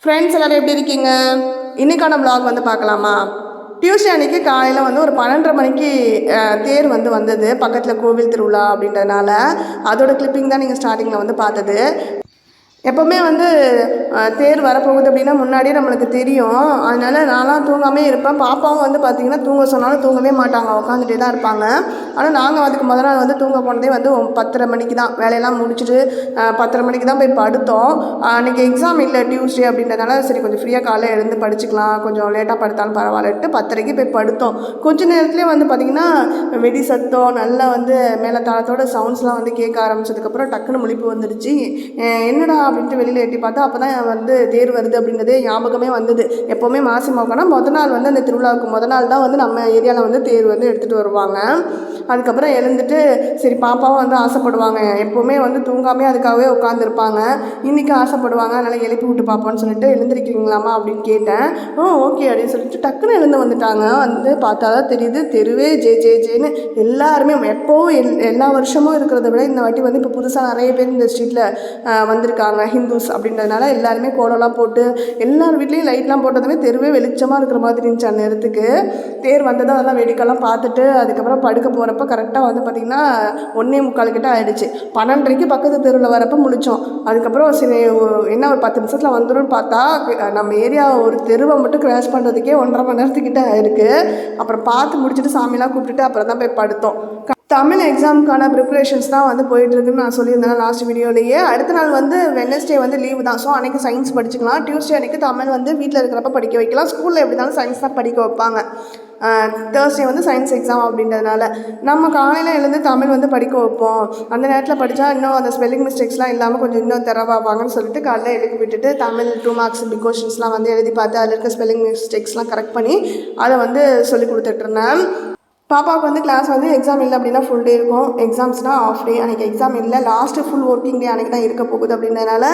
Friends எல்லோரும் எப்படி இருக்கீங்க? இன்றைக்கான vlog வந்து பார்க்கலாமா? டியூஸ்டே அன்றைக்கி காலையில் வந்து ஒரு 12:30 மணிக்கு தேர் வந்தது பக்கத்தில் கோவில் திருவிழா அப்படின்றதுனால அதோட கிளிப்பிங் தான் நீங்கள் ஸ்டார்டிங்கில் வந்து பார்த்தது. எப்போவுமே வந்து தேர் வரப்போகுது அப்படின்னா முன்னாடியே நம்மளுக்கு தெரியும். அதனால் நான்லாம் தூங்காமே இருப்பேன். பாப்பாவும் வந்து பார்த்திங்கன்னா தூங்க சொன்னாலும் தூங்கவே மாட்டாங்க, உட்காந்துட்டே தான் இருப்பாங்க. ஆனால் நாங்கள் அதுக்கு முதல் நாள் வந்து தூங்க போனதே வந்து 10:30 மணிக்கு தான். வேலையெல்லாம் முடிச்சுட்டு 10:30 மணிக்கு தான் போய் படுத்தோம். அன்றைக்கி எக்ஸாம் இல்லை டியூஸ்டே அப்படின்றதுனால சரி கொஞ்சம் ஃப்ரீயாக காலையில் எழுந்து படிச்சுக்கலாம், கொஞ்சம் லேட்டாக படுத்தாலும் பரவாயில்லட்டு 10:30க்கு போய் படுத்தோம். கொஞ்சம் நேரத்துலேயே வந்து பார்த்திங்கன்னா வெடி சத்தம் நல்லா வந்து மேலத்தாளத்தோட சவுண்ட்ஸ்லாம் வந்து கேட்க ஆரம்பிச்சதுக்கப்புறம் டக்குன்னு முழிப்பு வந்துடுச்சு. என்னடா அப்படின்ட்டு வெளியில் எட்டி பார்த்தா அப்போ தான் வந்து தேர் வருது அப்படின்றதே ஞாபகமே வந்தது. எப்போவுமே மாசி மகனா மொதல் நாள் வந்து அந்த திருவிழாவுக்கு மொதல் நாள் தான் வந்து நம்ம ஏரியாவில் வந்து தேர் வந்து எடுத்துகிட்டு வருவாங்க. அதுக்கப்புறம் எழுந்துட்டு சரி பாப்பாவும் வந்து ஆசைப்படுவாங்க, எப்போவுமே வந்து தூங்காமே அதுக்காகவே உட்காந்துருப்பாங்க, இன்றைக்கி ஆசைப்படுவாங்க, அதனால் எழுப்பி விட்டு பார்ப்போன்னு சொல்லிட்டு எழுந்திருக்கீங்களாமா அப்படின்னு கேட்டேன். ஓகே அப்படின்னு சொல்லிட்டு டக்குன்னு எழுந்து வந்துட்டாங்க. வந்து பார்த்தா தான் தெரியுது தெருவே ஜேன்னு எல்லாருமே எப்போவும் எல்லா வருஷமும் இருக்கிறத விட இந்த வாட்டி வந்து இப்போ புதுசாக நிறைய பேர் இந்த ஸ்ட்ரீட்டில் வந்திருக்காங்க ஹிந்துஸ் அப்படின்றதுனால எல்லாருமே கோலம்லாம் போட்டு எல்லார் வீட்லேயும் லைட்லாம் போட்டதுமே தெருவே வெளிச்சமாக இருக்கிற மாதிரி இருந்துச்சு. அந்த நேரத்துக்கு தேர் வந்ததும் அதெல்லாம் வேடிக்கைலாம் பார்த்துட்டு அதுக்கப்புறம் படுக்க போகிறப்ப கரெக்டாக வந்து பார்த்திங்கன்னா 1:45 கிட்ட ஆகிடுச்சு. 12:30க்கு பக்கத்து தெருவில் வரப்போ முழித்தோம். அதுக்கப்புறம் சரி என்ன ஒரு 10 நிமிஷத்தில் வந்துடும் பார்த்தா நம்ம ஏரியா ஒரு தெருவை மட்டும் கிராஸ் பண்ணுறதுக்கே 1.5 மணி நேரத்துக்கிட்ட ஆயிருக்கு. அப்புறம் பார்த்து முடிச்சுட்டு சாமியெல்லாம் கூப்பிட்டுட்டு அப்புறம் தான் போய் படுத்தோம். தமிழ் எக்ஸாமுக்கான ப்ரிப்ரேஷன்ஸ் தான் வந்து போயிட்டுருக்குன்னு நான் சொல்லியிருந்தேன் லாஸ்ட் வீடியோலேயே. அடுத்த நாள் வந்து வெட்னஸ்டே வந்து லீவு தான். ஸோ அன்றைக்கி சயின்ஸ் படிச்சுக்கலாம். டியூஸ்டே அன்றைக்கி தமிழ் வந்து வீட்டில் இருக்கிறப்ப படிக்க வைக்கலாம். ஸ்கூலில் எப்படி இருந்தாலும் சயின்ஸ் தான் படிக்க வைப்பாங்க. தேர்ஸ்டே வந்து சயின்ஸ் எக்ஸாம் அப்படின்றதுனால நம்ம காலையில் எழுந்து தமிழ் வந்து படிக்க வைப்போம். அந்த நேரத்தில் படித்தா இன்னும் அந்த ஸ்பெல்லிங் மிஸ்டேக்ஸ்லாம் இல்லாமல் கொஞ்சம் இன்னும் திறவாப்பாங்கன்னு சொல்லிட்டு காலையில் எழுதி விட்டுட்டு தமிழ் 2 மார்க்ஸ் பிக் கொஷின்ஸ்லாம் வந்து எழுதி பார்த்து அதில் இருக்க ஸ்பெல்லிங் மிஸ்டேக்ஸ்லாம் கரெக்ட் பண்ணி அதை வந்து சொல்லி கொடுத்துட்ருந்தேன். பாப்பாவுக்கு வந்து கிளாஸ் வந்து எக்ஸாம் இல்லை அப்படின்னா ஃபுல் டே இருக்கும், எக்ஸாம்ஸ்னால் ஆஃப் டே. அன்றைக்கி எக்ஸாம் இல்லை, லாஸ்ட்டு ஃபுல் ஒர்க்கிங் டே அன்றைக்கி தான் இருக்க போகுது அப்படின்றதுனால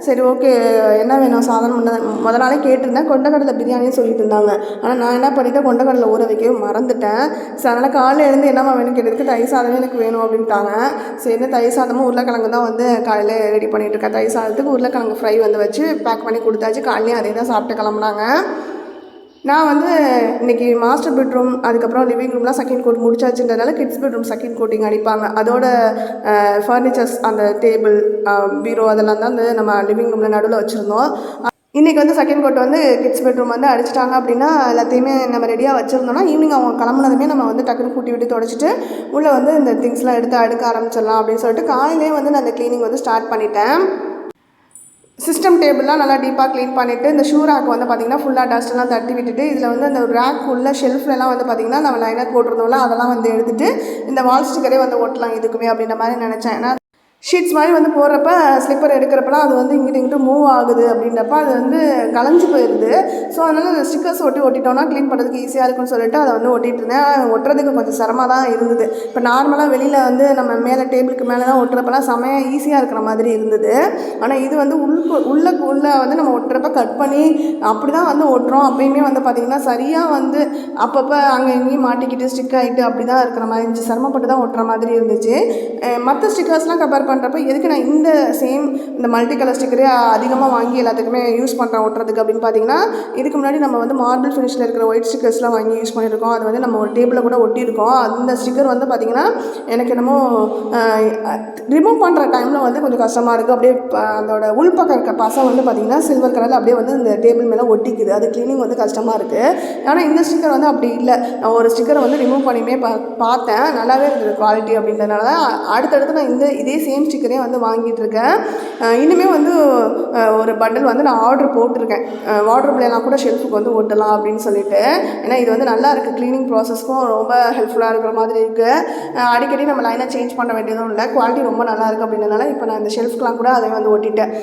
சரி ஓகே என்ன வேணும் சாதனம் முதல் நாளே கேட்டிருந்தேன். கொண்டக்கடலை பிரியாணின்னு சொல்லிட்டு இருந்தாங்க. ஆனால் நான் என்ன பண்ணிவிட்டேன், கொண்டக்கடலை ஊற வைக்கவே மறந்துட்டேன். ஸோ அதனால் காலையில் எழுந்து என்னம்மா வேணும் கேட்டதுக்கு தயிர் சாதமே எனக்கு வேணும் அப்படின்ட்டாங்க. சரி தயிர் சாதமும் உருளைக்கிழங்கு தான் வந்து காலையில் ரெடி பண்ணிகிட்ருக்கேன். தயிர் சாதத்துக்கு உருளைக்கிழங்கு ஃப்ரை வந்து வச்சு பேக் பண்ணி கொடுத்தாச்சு. காலையிலையும் அதே தான் சாப்பிட்டு கிளம்புனாங்க. நான் வந்து இன்றைக்கி மாஸ்டர் பெட்ரூம் அதுக்கப்புறம் லிவிங் ரூம்லாம் செகண்ட் கோட் முடிச்சாச்சுன்றதுனால கிட்ஸ் பெட்ரூம் செகண்ட் கோட்டிங் அடிப்பாங்க. அதோட ஃபர்னிச்சர்ஸ் அந்த டேபிள் பீரோ அதெல்லாம் தான் வந்து நம்ம லிவிங் ரூமில் நடுவில் வச்சுருந்தோம். இன்றைக்கி வந்து செகண்ட் கோட் வந்து கிட்ஸ் பெட்ரூம் வந்து அடிச்சிட்டாங்க அப்படின்னா எல்லாத்தையுமே நம்ம ரெடியாக வச்சுருந்தோம்னா ஈவினிங் அவங்க கிளம்புனதுமே நம்ம வந்து டக்குன்னு கூட்டி விட்டு தொடச்சிட்டு உள்ளே வந்து இந்த திங்ஸ்லாம் எடுத்து அடுக்க ஆரம்பிச்சிடலாம் அப்படின்னு சொல்லிட்டு காலையிலே வந்து நான் அந்த க்ளீனிங் வந்து ஸ்டார்ட் பண்ணிட்டேன். சிஸ்டம் டேபிள்லாம் நல்லா டீப்பாக க்ளீன் பண்ணிவிட்டு இந்த ஷூ ரேக் வந்து பார்த்திங்கன்னா ஃபுல்லாக டஸ்ட்டெல்லாம் தட்டி விட்டுட்டு இதில் வந்து அந்த ரேக் உள்ள ஷெல்ஃப்லலாம் வந்து பார்த்திங்கன்னா நம்ம லைனர் போட்டிருந்தோம்ல அதெல்லாம் வந்து எடுத்துகிட்டு இந்த வால் ஸ்டிக்கரே வந்து ஒட்டலாம் இதுக்குமே அப்படின்ற மாதிரி நினச்சேன். ஏன்னா ஷீட்ஸ் மாதிரி வந்து போடுறப்ப ஸ்லிப்பர் எடுக்கிறப்பலாம் அது வந்து இங்கிட்டு மூவ் ஆகுது அப்படின்றப்ப அது வந்து கலைஞ்சி போயிடுது. ஸோ அதனால் அந்த ஸ்டிக்கர்ஸ் ஒட்டிட்டோம்னா க்ளீன் பண்ணுறதுக்கு ஈஸியாக இருக்குன்னு சொல்லிட்டு அதை வந்து ஒட்டிகிட்டு இருந்தேன். ஒட்டுறதுக்கு கொஞ்சம் சிரமமாக தான் இருந்தது. இப்போ நார்மலாக வெளியில் வந்து நம்ம மேலே டேபிளுக்கு மேலே தான் ஒட்டுறப்பெல்லாம் செமையாக ஈஸியாக இருக்கிற மாதிரி இருந்தது. ஆனால் இது வந்து உள்ளே வந்து நம்ம ஒட்டுறப்ப கட் பண்ணி அப்படி தான் வந்து ஒட்டுறோம். அப்பயுமே வந்து பார்த்திங்கன்னா சரியாக வந்து அப்பப்போ அங்கே எங்கேயும் மாட்டிக்கிட்டு ஸ்டிக் ஆகிட்டு அப்படி தான் இருக்கிற மாதிரி இருந்துச்சு. சிரமப்பட்டு தான் ஒட்டுற மாதிரி இருந்துச்சு. மற்ற ஸ்டிக்கர்ஸ்லாம் கம்பேர் பண்ணுறப்ப எதுக்கு நான் இந்த சேம் இந்த மல்டி கலர் ஸ்டிக்கரே அதிகமாக வாங்கி எல்லாத்துக்குமே யூஸ் பண்ணுறேன் ஒட்டுறதுக்கு அப்படின்னு பார்த்தீங்கன்னா இதுக்கு முன்னாடி நம்ம வந்து மார்பிள் ஃபினிஷில் இருக்கிற ஒயிட் ஸ்டிக்கர்ஸ்லாம் வாங்கி யூஸ் பண்ணியிருக்கோம். அது வந்து நம்ம ஒரு டேபிளில் கூட ஒட்டியிருக்கோம். அந்த ஸ்டிக்கர் வந்து பார்த்திங்கன்னா எனக்கு என்னமோ ரிமூவ் பண்ணுற டைமில் வந்து கொஞ்சம் கஷ்டமாக இருக்குது. அப்படியே அதோட உள்பக்கம் இருக்க பசம் வந்து பார்த்திங்கன்னா சில்வர் கலரில் அப்படியே வந்து இந்த டேபிள் மேலே ஒட்டிக்குது. அது க்ளீனிங் வந்து கஷ்டமாக இருக்குது. ஆனால் இந்த ஸ்டிக்கர் வந்து அப்படி இல்லை. நான் ஒரு ஸ்டிக்கரை வந்து ரிமூவ் பண்ணியுமே பார்த்தேன், நல்லாவே இருந்தது குவாலிட்டி அப்படின்றதுனால தான் அடுத்தடுத்து நான் இதே சேம் ஸ்டிக்கரே வந்து வாங்கிட்டு இருக்கேன். இன்னுமே வந்து ஒரு பண்டில் வந்து நான் ஆர்டர் போட்டிருக்கேன். வார்ட்ரோப்லாம் கூட ஷெல்ஃபுக்கு வந்து ஒட்டலாம் அப்படின்னு சொல்லிட்டு. ஏன்னா இது வந்து நல்லா இருக்குது, க்ளீனிங் ப்ராசஸ்க்கும் ரொம்ப ஹெல்ப்ஃபுல்லாக இருக்கிற மாதிரி இருக்குது. அடிக்கடி நம்ம லைனாக சேஞ்ச் பண்ண வேண்டியதும் இல்லை, குவாலிட்டி ரொம்ப நல்லா இருக்குது அப்படின்றதுனால இப்போ நான் இந்த ஷெல்ஃப்லாம் கூட அதை வந்து ஒட்டிட்டேன்.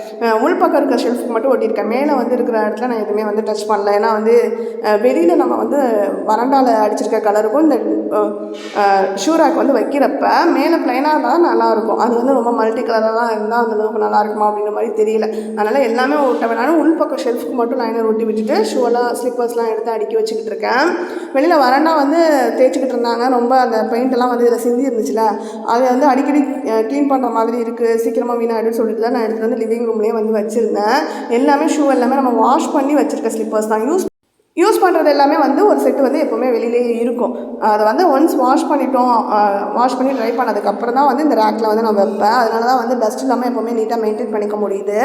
உள்பக்கம் இருக்கிற ஷெல்ஃபுக்கு மட்டும் ஒட்டியிருக்கேன். மேலே வந்து இருக்கிற இடத்துல நான் எதுவுமே வந்து டச் பண்ணல. ஏன்னா வந்து வெளியில் நம்ம வந்து வராண்டாவில் அடிச்சிருக்க கலருக்கும் இந்த ஷூ ரேக் வந்து வைக்கிறப்ப மேலே ப்ளைனாக தான் நல்லாயிருக்கும். அது வந்து ரொம்ப ரொம்ப மல்டி கலரெல்லாம் இருந்தால் அந்தளவுக்கு நல்லா இருக்குமா அப்படின்ற மாதிரி தெரியல. அதனால் எல்லாமே ஒட்ட வேணாலும் உள்பக்கம் ஷெல்ஃபுக்கு மட்டும் லைனர் ஒட்டி விட்டுட்டு ஷூவெல்லாம் ஸ்லிப்பர்ஸ்லாம் எடுத்து அடுக்கி வச்சுக்கிட்டு இருக்கேன். வெளியில் வரண்டா வந்து தேய்ச்சிக்கிட்டு இருந்தாங்க. ரொம்ப அந்த பெயிண்டெல்லாம் வந்து இதில் சிந்தி இருந்துச்சுல, அதை வந்து அடிக்கடி க்ளீன் பண்ணுற மாதிரி இருக்குது, சீக்கிரமாக வீணாகிடுன்னு சொல்லிட்டு தான் நான் எடுத்துகிட்டு வந்து லிவிங் ரூம்லேயே வந்து வச்சுருந்தேன். எல்லாமே ஷூ எல்லாமே நம்ம வாஷ் பண்ணி வச்சுருக்க ஸ்லிப்பர்ஸ் தான். யூஸ் பண்ணுறது எல்லாமே வந்து ஒரு செட்டு வந்து எப்போவுமே வெளியிலேயே இருக்கும். அதை வந்து ஒன்ஸ் வாஷ் பண்ணிட்டோம், வாஷ் பண்ணி ட்ரை பண்ணதுக்கப்புறம் தான் வந்து இந்த ரேக்கில் வந்து நான் வைப்பேன். அதனால தான் வந்து டஸ்ட் இல்லாமல் எப்போவுமே நீட்டாக மெயின்டைன் பண்ணிக்க முடியுது.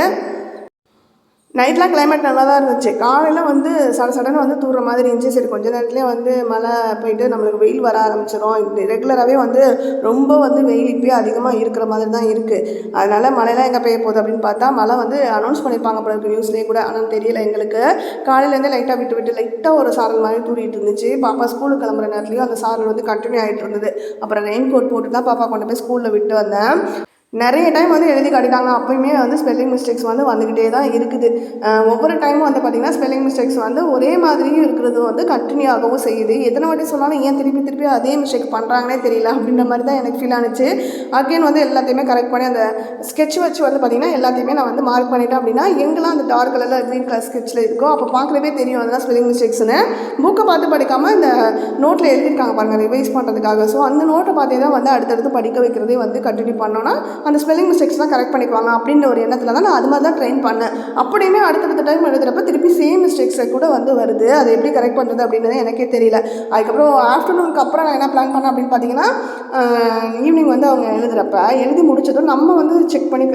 நைட்லாம் கிளைமேட் நல்லா தான் இருந்துச்சு. காலையில் வந்து சடன்னு வந்து தூர்ற மாதிரி இருந்துச்சு. சரி கொஞ்சம் நேரத்துலேயே வந்து மழை போயிட்டு நம்மளுக்கு வெயில் வர ஆரம்பிச்சிடும். இது ரெகுலராகவே வந்து ரொம்ப வந்து வெயில் இப்போயே அதிகமாக இருக்கிற மாதிரி தான் இருக்குது. அதனால் மழைலாம் எங்கே பெய்ய போகுது அப்படின்னு பார்த்தா மழை வந்து அனௌன்ஸ் பண்ணியிருப்பாங்க போல இருக்குது நியூஸ்லேயே கூட. ஆனால் தெரியல எங்களுக்கு. காலையிலேருந்தே லைட்டாக விட்டு லைட்டாக ஒரு சாரல் மாதிரி தூரிட்டு இருந்துச்சு. பாப்பா ஸ்கூலுக்கு கிளம்புற நேரத்துலையும் அந்த சாரல் வந்து கண்டினியூ ஆகிட்டு இருந்தது. அப்புறம் ரெயின் கோட் போட்டு தான் பாப்பா கொண்டு போய் ஸ்கூலில் விட்டு வந்தேன். நிறைய டைம் வந்து எழுதி காட்டிட்டாங்க. அப்போயுமே வந்து ஸ்பெல்லிங் மிஸ்டேக்ஸ் வந்து வந்துக்கிட்டே தான் இருக்குது. ஒவ்வொரு டைமும் வந்து பார்த்திங்கன்னா ஸ்பெல்லிங் மிஸ்டேக்ஸ் வந்து ஒரே மாதிரியும் இருக்கிறது வந்து கண்டினியூ ஆகவும் செய்யுது. எத்தனை வாட்டி சொன்னாலும் ஏன் திருப்பி அதே மிஸ்டேக் பண்ணுறாங்கன்னே தெரியல அப்படின்ற மாதிரி தான் எனக்கு ஃபீல் ஆனிச்சு. அகெயின் வந்து எல்லாத்தையுமே கரெக்ட் பண்ணி அந்த ஸ்கெட்ச் வச்சு வந்து பார்த்திங்கன்னா எல்லாத்தையுமே நான் வந்து மார்க் பண்ணிட்டேன். அப்படின்னா எங்கெல்லாம் அந்த டார்க் கலரில் க்ரீன் கலர் ஸ்கெட்சில் இருக்கோ அப்போ பார்க்குறவே தெரியும் அதெல்லாம் ஸ்பெல்லிங் மிஸ்டேக்ஸ்னு. புக்கை பார்த்து படிக்காமல் இந்த நோட்டில் எழுதியிருக்காங்க பாருங்கள் ரிவைஸ் பண்ணுறதுக்காக. ஸோ அந்த நோட்டை பார்த்தே தான் வந்து அடுத்தடுத்து படிக்க வைக்கிறதே வந்து கண்டினியூ பண்ணோன்னா அந்த ஸ்பெல்லிங் மிஸ்டேக்ஸ்லாம் கரெக்ட் பண்ணிக்குவாங்க அப்படின்ற ஒரு எண்ணத்தில் தான் நான் அது மாதிரி தான் ட்ரெயின் பண்ணேன். அப்படியுமே அடுத்தடுத்த டைம் எழுதுகிறப்ப திருப்பி சேம் மிஸ்டேக்ஸை கூட வந்து வருது. அதை எப்படி கரெக்ட் பண்ணுறது அப்படின்றது எனக்கே தெரியல. அதுக்கப்புறம் ஆஃப்டர்நூனுக்கு அப்புறம் நான் என்ன பிளான் பண்ணேன் அப்படின்னு பார்த்தீங்கன்னா, ஈவினிங் வந்து அவங்க எழுதி முடிச்சதும் நம்ம வந்து செக் பண்ணி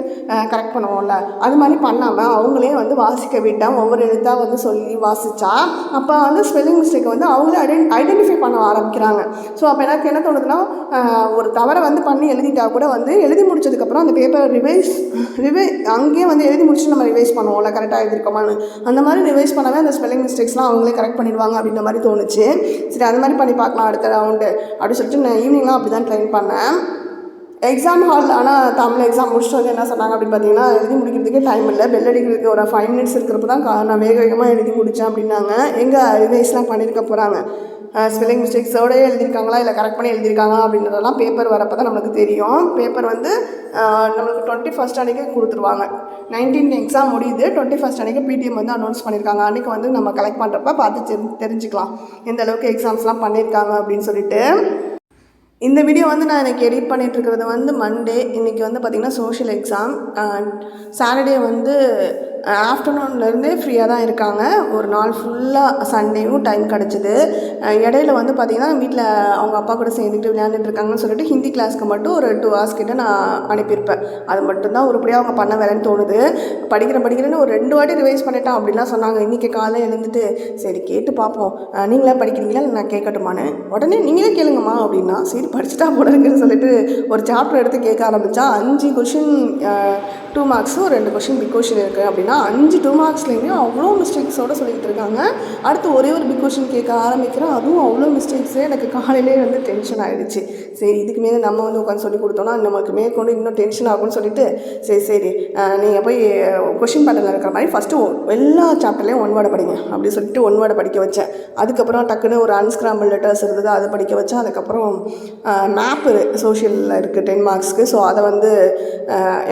கரெக்ட் பண்ணுவோம்ல, அது மாதிரி பண்ணாமல் அவங்களே வந்து வாசிக்க விட்டேன். ஒவ்வொரு எழுத்தாக வந்து சொல்லி வாசித்தா அப்போ வந்து ஸ்பெல்லிங் மிஸ்டேக்கை வந்து அவங்களே ஐடென்டிஃபை பண்ண ஆரம்பிக்கிறாங்க. ஸோ அப்போ எனக்கு என்ன தோணுதுன்னா, ஒரு தவறை வந்து பண்ணி எழுதிட்டா கூட வந்து எழுதி முடிச்சதுக்கப்புறம் அந்த பேப்பர் ரிவைஸ் அங்கேயே வந்து எழுதி முடிச்சு நம்ம ரிவைஸ் பண்ணுவோம்ல கரெக்டாக எழுதிருக்கோமான்னு, அந்த மாதிரி ரிவைஸ் பண்ணவே அந்த ஸ்பெல்லிங் மிஸ்டேக்ஸ்லாம் அவங்களே கரெக்ட் பண்ணிடுவாங்க அப்படின்ற மாதிரி தோணுச்சு. சரி அது மாதிரி பண்ணி பார்க்கலாம் அடுத்த ரவுண்டு அப்படின்னு சொல்லிட்டு நான் ஈவினிங்லாம் அப்படி தான் ட்ரெயின் பண்ணேன். எக்ஸாம் ஹால் ஆனால் தமிழ் எக்ஸாம் முடிச்சுட்டு வந்து என்ன சொன்னாங்க அப்படின்னு பார்த்தீங்கன்னா, எழுதி முடிக்கிறதுக்கே டைம் இல்லை, பெல் அடிக்கிறதுக்கு ஒரு 5 மினிட்ஸ் இருக்கிறப்ப தான் நான் வேகமாக எழுதி முடித்தேன் அப்படின்னாங்க. எங்கே ரிவைஸ்லாம் பண்ணியிருக்க போகிறாங்க, ஸ்பெல்லிங் மிஸ்டேக்ஸோடய எழுதியிருக்காங்களா இல்லை கரெக்ட் பண்ணி எழுதியிருக்காங்களா அப்படின்றதெல்லாம் பேப்பர் வரப்போ தான் நம்மளுக்கு தெரியும். பேப்பர் வந்து நம்மளுக்கு 21st அன்றைக்கி கொடுத்துருவாங்க. 19 எக்ஸாம் முடியுது, 21st அன்றைக்கி பிடிஎம் வந்து அனௌன்ஸ் பண்ணியிருக்காங்க. அன்றைக்கி வந்து நம்ம கலெக்ட் பண்ணுறப்ப பார்த்து தெரிஞ்சுக்கலாம் எந்த அளவுக்கு எக்ஸாம்ஸ்லாம் பண்ணியிருக்காங்க அப்படின்னு சொல்லிட்டு. இந்த வீடியோ வந்து நான் எனக்கு எடிட் பண்ணிகிட்ருக்கிறது வந்து மண்டே. இன்றைக்கி வந்து பார்த்திங்கன்னா சோஷியல் எக்ஸாம். சாட்டர்டே வந்து ஆஃப்டர்நூன்லேருந்தே ஃப்ரீயாக தான் இருக்காங்க. ஒரு நாள் ஃபுல்லாக சண்டேவும் டைம் கிடச்சிது. இடையில வந்து பார்த்திங்கன்னா வீட்டில் அவங்க அப்பா கூட சேர்ந்துக்கிட்டு விளையாண்டுட்டு இருக்காங்கன்னு சொல்லிட்டு ஹிந்தி கிளாஸ்க்கு மட்டும் ஒரு 2 hours கிட்ட நான் அனுப்பியிருப்பேன். அது மட்டும்தான் உருப்படியாக அவங்க பண்ண வேலைன்னு தோணுது. படிக்கிறேன்னு ஒரு 2 வாட்டி ரிவைஸ் பண்ணிட்டேன் அப்படின்லாம் சொன்னாங்க. இன்றைக்கி காலையில் எழுந்துட்டு சரி கேட்டு பார்ப்போம், நீங்களே படிக்கிறீங்களா இல்லை நான் கேட்கட்டுமான்னு. உடனே நீங்களே கேளுங்கம்மா அப்படின்னா, சரி படிச்சுட்டா போல இருக்குன்னு சொல்லிட்டு ஒரு சாப்டர் எடுத்து கேட்க ஆரம்பித்தா 5 question 2 marks, 2 question big question இருக்குது அப்படின்னா 5 2 marksலேயுமே அவ்வளோ மிஸ்டேக்ஸோடு சொல்லிகிட்டு இருக்காங்க. அடுத்து ஒரே ஒரு பிக் கொஷின் கேட்க ஆரம்பிக்கிறேன், அதுவும் அவ்வளோ மிஸ்டேக்ஸே. எனக்கு காலையிலே வந்து டென்ஷன் ஆகிடுச்சு. சரி இதுக்கு மேலே நம்ம வந்து உட்காந்து சொல்லி கொடுத்தோன்னா நமக்கு மேற்கொண்டு இன்னும் டென்ஷன் ஆகும்னு சொல்லிட்டு சரி நீங்கள் போய் கொஷின் பேட்டர்னில் இருக்கிற மாதிரி ஃபஸ்ட்டு எல்லா சாப்டர்லேயும் 1 word படிங்க அப்படின்னு சொல்லிட்டு 1 word படிக்க வச்சேன். அதுக்கப்புறம் டக்குன்னு ஒரு அன்ஸ்கிராம்பிள் லெட்டர்ஸ் இருந்தது, அதை படிக்க வச்சேன். அதுக்கப்புறம் மேப்பு சோஷியலில் இருக்குது 10 marksக்கு. ஸோ அதை வந்து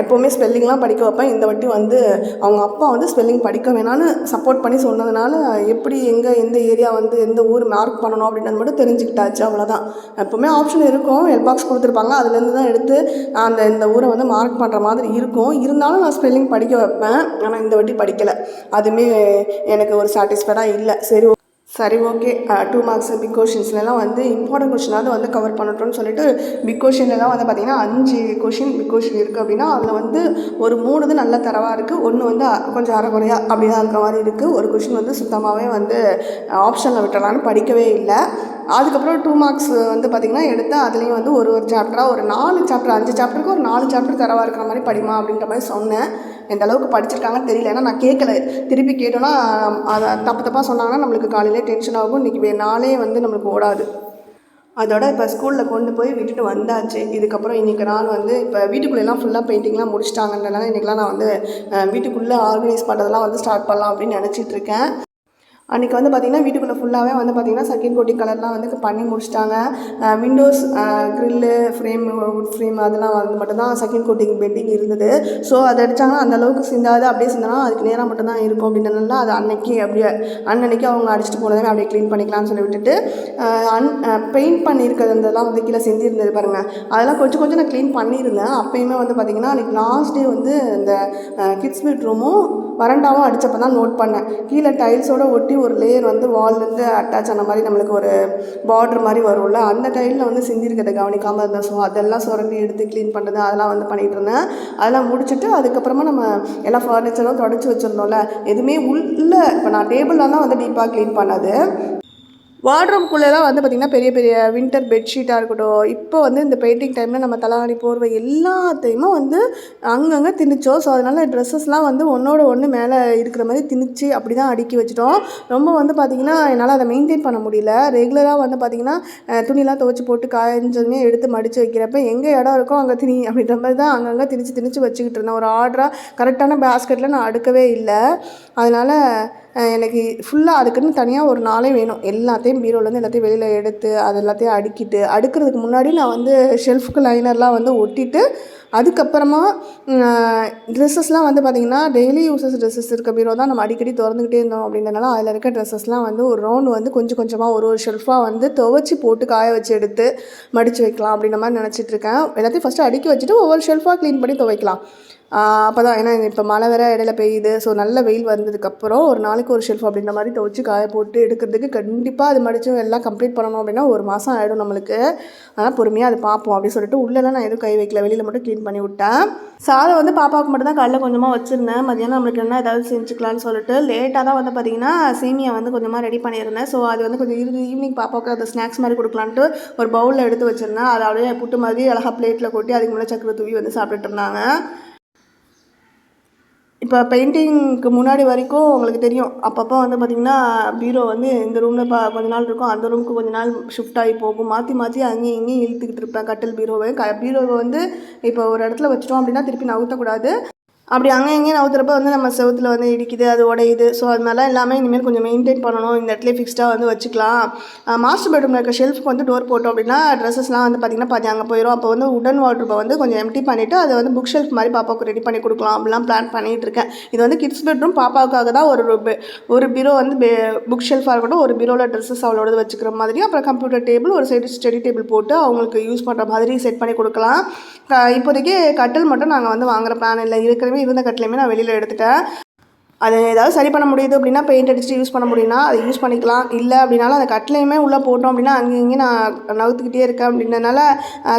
எப்போவுமே ஸ்பெல்லிங்லாம் படிக்க வைப்பேன். இந்த வாட்டி வந்து அவங்க அப்பா வந்து ஸ்பெல்லிங் படிக்க வேணான்னு சப்போர்ட் பண்ணி சொன்னதுனால எப்படி எந்த ஏரியா வந்து எந்த ஊர் மார்க் பண்ணணும் அப்படின்றது மட்டும் தெரிஞ்சுக்கிட்டாச்சு. அவ்வளோதான். எப்போவுமே ஆப்ஷன் இருக்கும், ஹெல்ப் பாக்ஸ் கொடுத்துருப்பாங்க, அதுலேருந்து தான் எடுத்து இந்த ஊரை வந்து மார்க் பண்ணுற மாதிரி இருக்கும். இருந்தாலும் நான் ஸ்பெல்லிங் படிக்க வைப்பேன். ஆனால் இந்த வாட்டி படிக்கலை. அதுவுமே எனக்கு ஒரு சாட்டிஸ்ஃபைடாக இல்லை. சரி ஓகே 2 marks பிக் கொஷின்ஸ்லாம் வந்து இம்பார்ட்டன்ட் கொஷினாவது வந்து கவர் பண்ணட்டும்னு சொல்லிட்டு பிக் கொஷின்லாம் வந்து பார்த்திங்கன்னா 5 கொஷின் பிக் கொஷின் இருக்குது அப்படின்னா அதில் வந்து ஒரு 3 இது நல்ல தரவாக இருக்குது, ஒன்று வந்து கொஞ்சம் அரைக்குறையா அப்படி தான் இருக்கிற மாதிரி இருக்குது. ஒரு கொஷின் வந்து சுத்தமாகவே வந்து ஆப்ஷனில் விட்டலான்னு படிக்கவே இல்லை. அதுக்கப்புறம் 2 marks வந்து பார்த்திங்கன்னா எடுத்து அதுலேயும் வந்து ஒரு சாப்டராக ஒரு 4 சாப்டர் 5 சாப்டருக்கு ஒரு 4 சாப்டர் தரவாக இருக்கிற மாதிரி படிமா அப்படின்ற மாதிரி சொன்னேன். எந்த அளவுக்கு படிச்சிருக்காங்கன்னு தெரியல, ஏன்னா நான் கேட்கல. திருப்பி கேட்டோன்னா அதை தப்பாக சொன்னாங்கன்னா நம்மளுக்கு காலையிலே டென்ஷன் ஆகும். இன்றைக்கி நாளே வந்து நம்மளுக்கு ஓடாது. அதோட இப்போ ஸ்கூலில் கொண்டு போய் விட்டுட்டு வந்தாச்சு. இதுக்கப்புறம் இன்றைக்கி நாள் வந்து இப்போ வீட்டுக்குள்ளெல்லாம் ஃபுல்லாக பெயிண்டிங்லாம் முடிச்சிட்டாங்கன்றனால இன்றைக்கெலாம் நான் வந்து வீட்டுக்குள்ளே ஆர்கனைஸ் பண்ணுறதெல்லாம் வந்து ஸ்டார்ட் பண்ணலாம் அப்படின்னு நினச்சிட்ருக்கேன். அன்றைக்கி வந்து பார்த்திங்கன்னா வீட்டுக்குள்ளே ஃபுல்லாகவே வந்து பார்த்திங்கன்னா செகண்ட் கோட்டிங் கலர்லாம் வந்து பண்ணி முடிச்சிட்டாங்க. Windows grill frame would frame அதெல்லாம் வந்து மட்டும்தான் செகண்ட் கோட்டிங் பெண்டிங் இருந்தது. ஸோ அதை அடித்தாங்கன்னா அந்தளவுக்கு சிந்தாது, அப்படியே சிந்தினா அதுக்கு நேராக மட்டும்தான் இருக்கும் அப்படின்றதுனால அது அன்னன்னைக்கு அவங்க அடிச்சுட்டு போனதே அப்படியே க்ளீன் பண்ணிக்கலாம்னு சொல்லி விட்டுட்டு பெயிண்ட் பண்ணியிருக்கிறது அதெல்லாம் வந்து கீழே செஞ்சுருந்தது பாருங்கள், அதெல்லாம் கொஞ்சம் கொஞ்சம் நான் க்ளீன் பண்ணியிருந்தேன். அப்போயுமே வந்து பார்த்திங்கன்னா அன்றைக்கி லாஸ்ட் டே வந்து இந்த கிட்ஸ் பெட்ரூமும் வறண்டாவும் அடித்தப்போ தான் நோட் பண்ணேன். கீழே டைல்ஸோடு ஒட்டி ஒரு லேயர் வந்து வால்லேருந்து அட்டாச் ஆன மாதிரி நம்மளுக்கு ஒரு பார்டர் மாதிரி வரும்ல, அந்த டைலில் வந்து செஞ்சுருக்கிறத கவனிக்காமல் இருந்தேன். ஸோ அதெல்லாம் சுரண்டி எடுத்து க்ளீன் பண்ணுறது அதெல்லாம் வந்து பண்ணிகிட்டு இருந்தேன். அதெல்லாம் முடிச்சுட்டு அதுக்கப்புறமா நம்ம எல்லா ஃபர்னிச்சரும் தொடச்சி வச்சுருந்தோம்ல, எதுவுமே உள்ளே இப்போ நான் டேபிள்லாம் தான் வந்து டீப்பாக க்ளீன் பண்ணது. வார்ட்ரோப்குள்ளெல்லாம் வந்து பார்த்திங்கன்னா பெரிய பெரிய வின்டர் பெட்ஷீட்டாக இருக்கட்டும், இப்போ வந்து இந்த பெயிண்டிங் டைமில் நம்ம தலாணி போர்வை எல்லாத்தையுமே வந்து அங்கங்கே திணிச்சோம். ஸோ அதனால் ட்ரெஸ்ஸஸ்லாம் வந்து ஒன்றோட ஒன்று மேலே இருக்கிற மாதிரி திணிச்சு அப்படி தான் அடுக்கி வச்சிட்டோம். ரொம்ப வந்து பார்த்திங்கன்னா என்னால் அதை மெயின்டைன் பண்ண முடியல. ரெகுலராக வந்து பார்த்திங்கன்னா துணிலாம் துவச்சி போட்டு காய்ஞ்சதுமே எடுத்து மடித்து வைக்கிறப்ப எங்கே இடம் இருக்கோ அங்கே திணி அப்படின்ற மாதிரி தான் அங்கங்கே திணிச்சு வச்சுக்கிட்டு இருந்தேன். ஒரு ஆர்டராக கரெக்டான பேஸ்கெட்டில் நான் அடுக்கவே இல்லை. அதனால் எனக்கு ஃபுல்லாக அதுக்குன்னு தனியாக ஒரு நாளே வேணும். எல்லாத்தையும் பீரோலேருந்து எல்லாத்தையும் வெளியில் எடுத்து அது எல்லாத்தையும் அடுக்கிறதுக்கு முன்னாடி நான் வந்து ஷெல்ஃபுக்கு லைனர்லாம் வந்து ஒட்டிட்டு அதுக்கப்புறமா ட்ரெஸ்ஸஸ்லாம் வந்து பார்த்திங்கன்னா டெய்லி யூஸஸ் ட்ரெஸ்ஸஸ் இருக்க பீரோ தான் நம்ம அடிக்கடி திறந்துக்கிட்டே இருந்தோம். அப்படின்றனால அதில் இருக்க ட்ரெஸ்ஸஸ்லாம் வந்து ஒரு ரவுண்டு வந்து கொஞ்சம் கொஞ்சமாக ஒரு ஷெல்ஃபாக வந்து துவச்சி போட்டு காய வச்சு எடுத்து மடித்து வைக்கலாம் அப்படின்ற மாதிரி நினச்சிட்ருக்கேன். எல்லாத்தையும் ஃபஸ்ட்டு அடுக்கி வச்சுட்டு ஒவ்வொரு ஷெல்ஃபாக க்ளீன் பண்ணி துவைக்கலாம். அப்போ தான், ஏன்னா இப்போ மழை வேறு இடையில பெய்யுது. ஸோ நல்ல வெயில் வந்ததுக்கப்புறம் ஒரு நாளைக்கு ஒரு ஷெல்ஃப் அப்படின்ற மாதிரி துவச்சி காய போட்டு எடுக்கிறதுக்கு கண்டிப்பாக அது மடித்து எல்லாம் கம்ப்ளீட் பண்ணணும் அப்படின்னா ஒரு மாதம் ஆகிடும் நம்மளுக்கு. அதனால் பொறுமையாக அது பார்ப்போம் அப்படின்னு சொல்லிட்டு உள்ளெல்லாம் நான் எதுவும் கை வைக்கல, வெளியில் மட்டும் க்ளீன் பண்ணி விட்டேன். சாதம் வந்து பாப்பாவுக்கு மட்டும் தான் காலைல கொஞ்சமாக வச்சுருந்தேன். மதியானம் நம்மளுக்கு என்ன ஏதாவது செஞ்சுக்கலான்னு சொல்லிட்டு லேட்டாக தான் வந்து பார்த்திங்கன்னா சேமியா வந்து கொஞ்சமாக ரெடி பண்ணியிருந்தேன். ஸோ அது வந்து கொஞ்சம் ஈவினிங் பாப்பாவுக்கு அந்த ஸ்நாக்ஸ் மாதிரி கொடுக்கலான்ட்டு ஒரு பவுலில் எடுத்து வச்சுருந்தேன். அதை அப்படியே புட்டு மாதிரி அழகாக பிளேட்டில் கொட்டி அதுக்கு மேலே சக்கரை தூவி வந்து சாப்பிட்டுட்டு இருந்தாங்க. இப்போ பெயிண்டிங்க்கு முன்னாடி வரைக்கும் உங்களுக்கு தெரியும், அப்பப்போ வந்து பார்த்திங்கன்னா பீரோ வந்து இந்த ரூமில் கொஞ்ச நாள் இருக்கும், அந்த ரூமுக்கு கொஞ்ச நாள் ஷிஃப்ட் ஆகி போகும். மாற்றி மாற்றி அங்கேயும் இங்கேயும் இழுத்துக்கிட்டு இருப்பேன் கட்டில் பீரோவை வந்து இப்போ ஒரு இடத்துல வச்சிட்டோம் அப்படின்னா திருப்பி நகர்த்தக்கூடாது. அப்படி அங்கே எங்கேயும் நவுத்துறப்ப வந்து நம்ம செவுத்தில் வந்து இடிக்குது, அது உடையுது. ஸோ அதனால எல்லாமே இனிமேல் கொஞ்சம் மெயின்டைன் பண்ணணும். இந்த இடத்துல ஃபிக்ஸ்டாக வந்து வச்சுக்கலாம். மாஸ்டர் பெட்ரூமில் இருக்க ஷெல்ஃபுக்கு வந்து டோர் போட்டோம் அப்படின்னா ட்ரெஸ்ஸஸ்லாம் வந்து பார்த்திங்கன்னா பாதி அங்கே போயிடும். அப்போ வந்து உடன் வார்ட்ரோபை வந்து கொஞ்சம் எம்டி பண்ணிவிட்டு அதை வந்து புக் ஷெல்ஃப் மாதிரி பாப்பாவுக்கு ரெடி பண்ணி கொடுக்கலாம் அப்படிலாம் பிளான் பண்ணிகிட்டு இருக்கேன். இது வந்து கிட்ஸ் பெட்ரூம் பாப்பாவுக்காக தான் ஒரு பீரோ வந்து புக் ஷெல்ஃபாக இருக்கட்டும், ஒரு பீரோவில் ட்ரெஸ்ஸஸ் அவளோட வச்சுக்கிற மாதிரி, அப்புறம் கம்ப்யூட்டர் டேபிள் ஒரு சைடு ஸ்டடி டேபிள் போட்டு அவங்களுக்கு யூஸ் பண்ணுற மாதிரி செட் பண்ணி கொடுக்கலாம். இப்போதைக்கு கட்டில் மட்டும் நாங்கள் வந்து வாங்குகிற பிளான் இல்லை. இருந்த கட்டிலையுமே நான் வெளியில் எடுத்துட்டேன். அது ஏதாவது சரி பண்ண முடியுது அப்படின்னா பெயிண்ட் அடிச்சுட்டு யூஸ் பண்ண முடியும்னா அதை யூஸ் பண்ணிக்கலாம். இல்லை அப்படின்னாலும் அந்த கட்டிலையுமே உள்ளே போட்டோம் அப்படின்னா அங்கேயும் நான் நகர்த்துக்கிட்டே இருக்கேன். அப்படின்றனால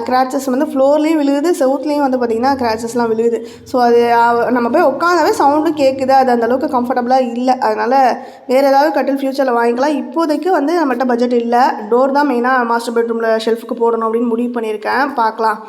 கிராச்சஸ் வந்து ஃப்ளோர்லேயும் விழுகுது, செவுத்துலேயும் வந்து பார்த்திங்கன்னா கிராச்சஸ்லாம் விழுகுது. ஸோ அது நம்ம போய் உட்காந்தாவே சவுண்டும் கேட்குது, அது அந்தளவுக்கு கம்ஃபர்டபுளாக இல்லை. அதனால் வேறு ஏதாவது கட்டில் ஃப்யூச்சரில் வாங்கிக்கலாம். இப்போதைக்கு வந்து நம்மகிட்ட பட்ஜெட் இல்லை. டோர் தான் மெயினாக மாஸ்டர் பெட்ரூமில் ஷெல்ஃபுக்கு போடணும் அப்படின்னு முடிவு பண்ணியிருக்கேன். பார்க்கலாம்.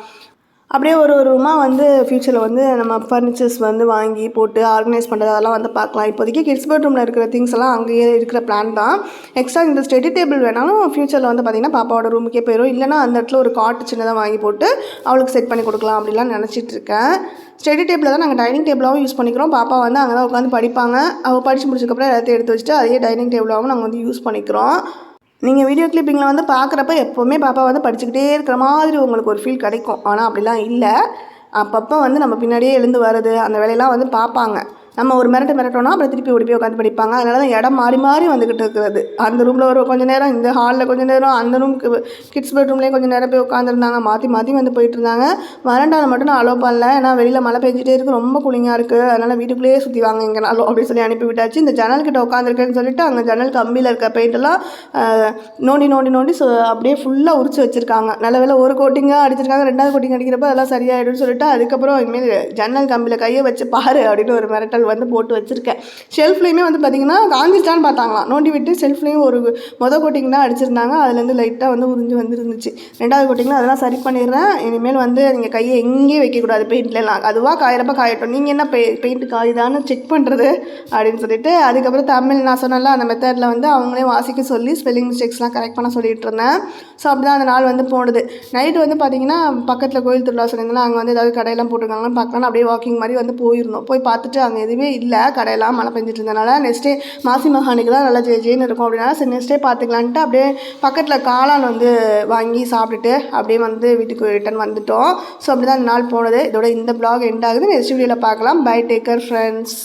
அப்படியே ஒரு ரூமாக வந்து ஃப்யூச்சரில் வந்து நம்ம ஃபர்னிச்சர்ஸ் வந்து வாங்கி போட்டு ஆர்கனைஸ் பண்ணுறது அதெல்லாம் வந்து பார்க்கலாம். இப்போதைக்கு கிட்ஸ் பெட்ரூமில் இருக்கிற திங்ஸ் எல்லாம் அங்கேயே இருக்கிற பிளான் தான். எக்ஸ்ட்ரா இந்த ஸ்டடி டேபிள் வேணாலும் ஃப்யூச்சரில் வந்து பார்த்திங்கன்னா பாப்பாவோட ரூமுக்கே போயிடும். இல்லைனா அந்த இடத்துல ஒரு காட்டு சின்னதாக வாங்கி போட்டு அவளுக்கு செட் பண்ணி கொடுக்கலாம் அப்படிலாம் நினச்சிட்ருக்கேன். ஸ்டடி டேபிளில் தான் நாங்கள் டைனிங் டேபிளாகவும் யூஸ் பண்ணிக்கிறோம். பாப்பா வந்து அங்கே தான் உட்காந்து படிப்பாங்க. அவள் படித்து முடிச்சதுக்கப்புறம் எல்லாத்தையும் எடுத்து வச்சுட்டு அதையே டைனிங் டேபிளாகவும் நாங்கள் வந்து யூஸ் பண்ணிக்கிறோம். நீங்கள் வீடியோ கிளிப்பிங்கில் வந்து பார்க்குறப்ப எப்போவுமே பாப்பா வந்து படிச்சுக்கிட்டே இருக்கிற மாதிரி உங்களுக்கு ஒரு ஃபீல் கிடைக்கும். ஆனால் அப்படிலாம் இல்லை. அப்பப்போ வந்து நம்ம பின்னாடியே எழுந்து வர்றது அந்த வேலையெல்லாம் வந்து பார்ப்பாங்க. நம்ம ஒரு மிரட்டோன்னா அப்புறம் திருப்பி ஓடி போய் உட்காந்து படிப்பாங்க. அதனால தான் இடம் மாறி மாறி வந்துக்கிட்டு இருக்கிறது. அந்த ரூமில் ஒரு கொஞ்சம் நேரம், இந்த ஹாலில் கொஞ்சம் நேரம், அந்த ரூமுக்கு கிட்ஸ் பெட்ரூம்லேயே கொஞ்சம் நேரம் போய் உட்காந்துருந்தாங்க. மாற்றி மாற்றி வந்து போயிட்டு இருந்தாங்க. வராண்டாவில் மட்டும் நான் அலோவ் பண்ணல. ஏன்னா வெளியில் மழை பெஞ்சிட்டே இருக்குது, ரொம்ப கூலிங்காக இருக்குது. அதனால் வீட்டுக்குள்ளேயே சுற்றி வாங்க எங்கேனாலும் அப்படின்னு சொல்லி அனுப்பி விட்டாச்சு. இந்த ஜன்னல்கிட்ட உட்காந்துருக்கேன்னு சொல்லிட்டு அங்கே ஜன்னல் கம்பியில் இருக்க பெயிண்டெல்லாம் நோண்டி ஸோ அப்படியே ஃபுல்லாக உரிச்சு வச்சுருக்காங்க. நல்ல வேலை ஒரு கோட்டிங்காக அடிச்சிருக்காங்க. 2வது கோட்டிங் அடிக்கிறப்ப அதெல்லாம் சரியாயிடும்னு சொல்லிட்டு அதுக்கப்புறம் இனிமேல் ஜன்னல் கம்பியில் கையை வச்சு பாரு அப்படின்னு ஒரு மிரட்டல் வந்து போட்டு வச்சுருக்கேன். ஷெல்ஃப்லேயுமே வந்து பார்த்திங்கன்னா காஞ்சிட்டான்னு பார்த்தாங்களாம். நோண்டி விட்டு ஷெல்ஃப்லேயும் ஒரு கோட்டிங் தான் அடிச்சிருந்தாங்க. அதுலேருந்து லைட்டாக வந்து உறிஞ்சு வந்துருந்துச்சு. 2வது கோட்டிங்கில் அதெல்லாம் சரி பண்ணிடுறேன். இனிமேல் வந்து நீங்கள் கையை எங்கேயும் வைக்கக்கூடாது பெயிண்ட்லாம். அதுவாக காயிறப்ப காயட்டும், நீங்கள் என்ன பெயிண்ட் காயுதான்னு செக் பண்ணுறது அப்படின்னு சொல்லிட்டு அதுக்கப்புறம் தமிழ் நான் சொன்னால அந்த மெத்தடில் வந்து அவங்களே வாசிக்க சொல்லி ஸ்பெல்லிங் மிஸ்டேக்ஸ்லாம் கரெக்ட் பண்ண சொல்லிட்டு இருந்தேன். ஸோ அப்படி தான் அந்த நாள் வந்து போனது. நைட்டு வந்து பார்த்திங்கன்னா பக்கத்தில் கோயில் திருவிழா சொல்லியிருந்தேன். அங்கே வந்து ஏதாவது கடையெல்லாம் போட்டிருக்காங்கன்னு பார்க்கலான்னு அப்படியே வாக்கிங் மாதிரி வந்து போயிருந்தோம். போய் பார்த்துட்டு அங்கே எதுவுமே எதுவுமே இல்லை, கடையெல்லாம் மழை பெஞ்சிட்டு இருந்தனால. நெக்ஸ்ட் டே மாசி மகானுக்கு தான் நல்லா ஜேன்னு இருக்கும் அப்படின்னா சரி நெக்ஸ்ட் டே பார்த்துக்கலான்ட்டு அப்படியே பக்கத்தில் காளான் வந்து வாங்கி சாப்பிட்டுட்டு அப்படியே வந்து வீட்டுக்கு ரிட்டன் வந்துட்டோம். ஸோ அப்படி தான் இந்த நாள் போனது. இதோட இந்த vlog எண்ட் ஆகுது. நெக்ஸ்ட் வீடியோவில் பார்க்கலாம். Bye, take care friends.